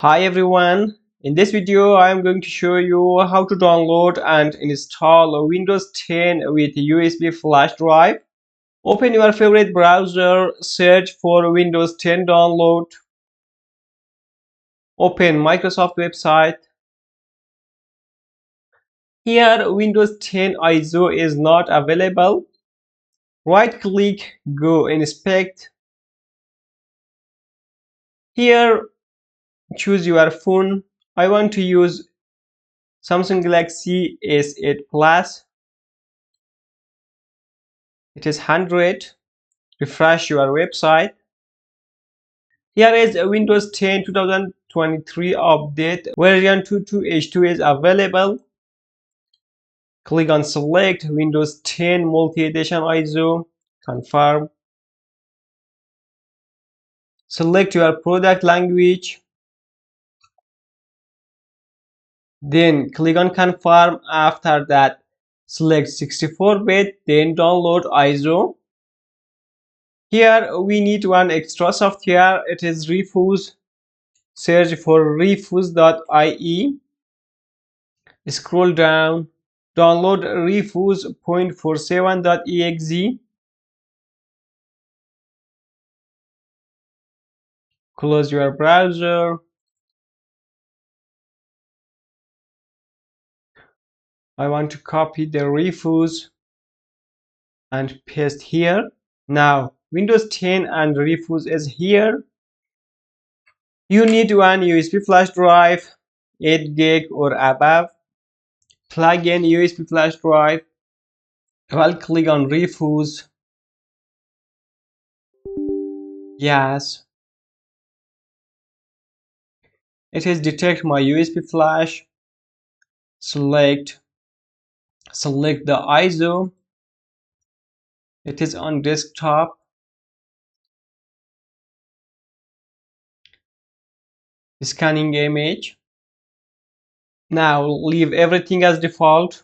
Hi everyone, in this video I am going to show you how to download and install Windows 10 with USB flash drive. Open your favorite browser, search for Windows 10 download, open Microsoft website. Here Windows 10 ISO is not available. Right click, go inspect. Here choose your phone. I want to use Samsung Galaxy S8 Plus. It is 100. Refresh your website. Here is a Windows 10 2023 update version 22H2 is available. Click on select Windows 10 multi-edition ISO, confirm. Select your product language. Then click on confirm. After that, select 64-bit, then download ISO. Here we need one extra software. It is Refuse. Search for refuse.ie. Scroll down. Download refuse.47.exe. Close your browser. I want to copy the refuse and paste here. Now Windows 10 and refuse is here. You need one USB flash drive, 8 gig or above. Plug in USB flash drive. I'll click on refuse. Yes, it is detect my USB flash. Select the ISO. It is on desktop. Scanning image. Now leave everything as default.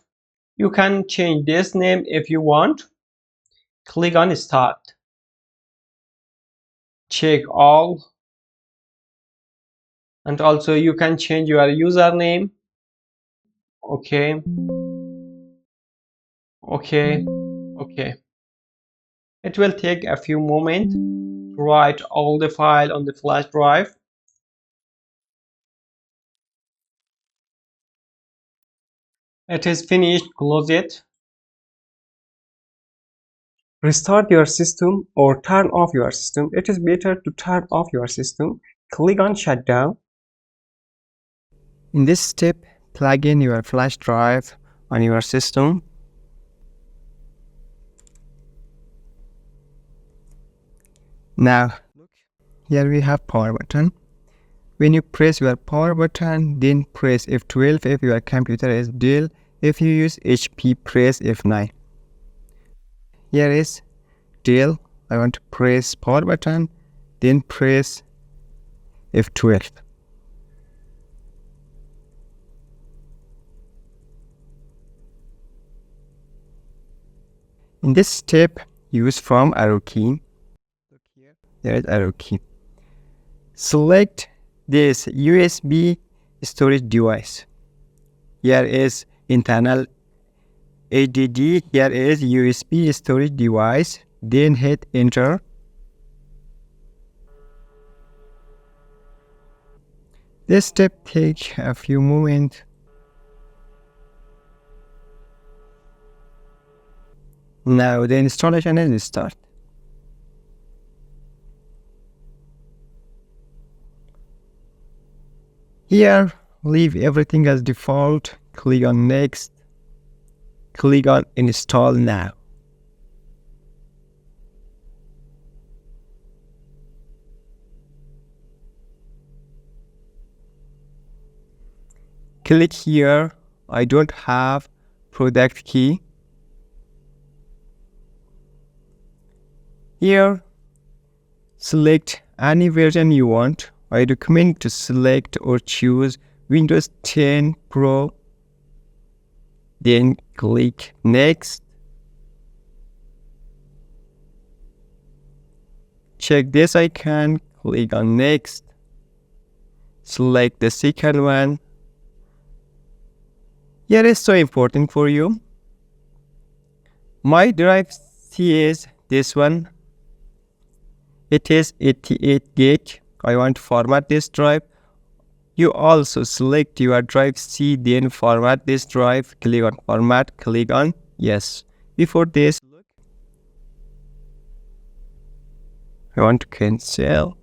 You can change this name if you want. Click on start. Check all. And also you can change your username. Okay. It will take a few moments to write all the file on the flash drive. It is finished. Close it. Restart your system or turn off your system. It is better to turn off your system. Click on shutdown. In this step, plug in your flash drive on your system. Now, here we have power button. When you press your power button, then press F12 if your computer is Dell. If you use HP, press F9. Here is Dell. I want to press power button, then press F12. In this step, use from arrow key. Look here. There is arrow key. Select this USB storage device. Here is internal HDD. Here is USB storage device. Then hit enter. This step takes a few moments. Now the installation is start. Here, leave everything as default. Click on next. Click on install now. Click here. I don't have product key. Here, select any version you want. I recommend to select or choose Windows 10 Pro. Then click next. Check this icon, click on next. select the second one. Here is so important for you. My drive C is this one. It is 88 gig. I want to format this drive. You also select your drive C, then format this drive. Click on format, click on yes. Before this, I want to cancel.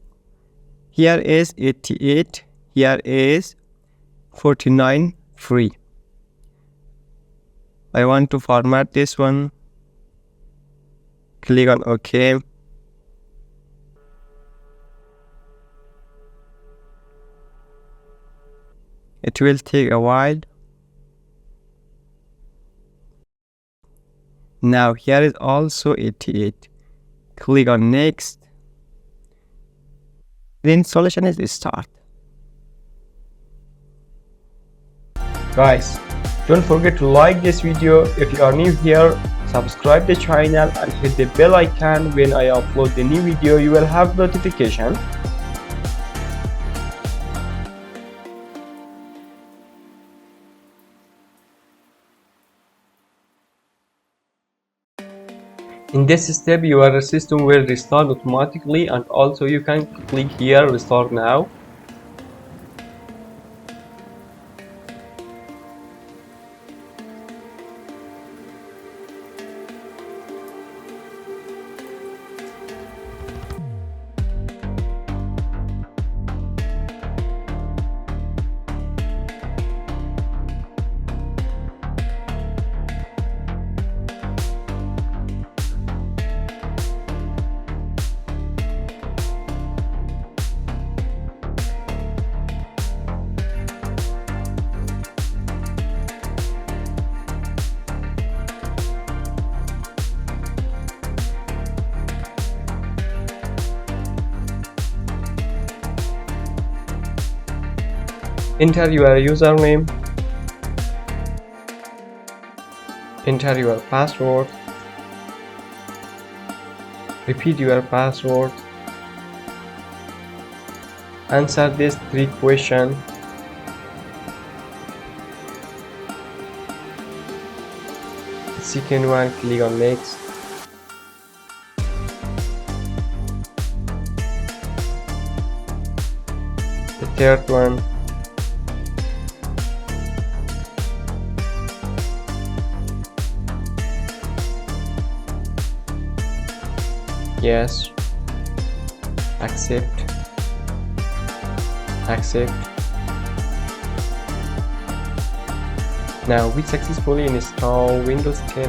Here is 88. Here is 49 free. I want to format this one. Click on OK. It will take a while. Now here is also 88. Click on next. The installation is start. Guys, don't forget to like this video. If you are new here, subscribe the channel and hit the bell icon. When I upload the new video, you will have notification. In this step, your system will restart automatically, and also you can click here restart now. Enter your username, enter your password, repeat your password, answer these 3 questions. The second one, click on next. The third one, yes, accept, accept. Now we successfully install Windows 10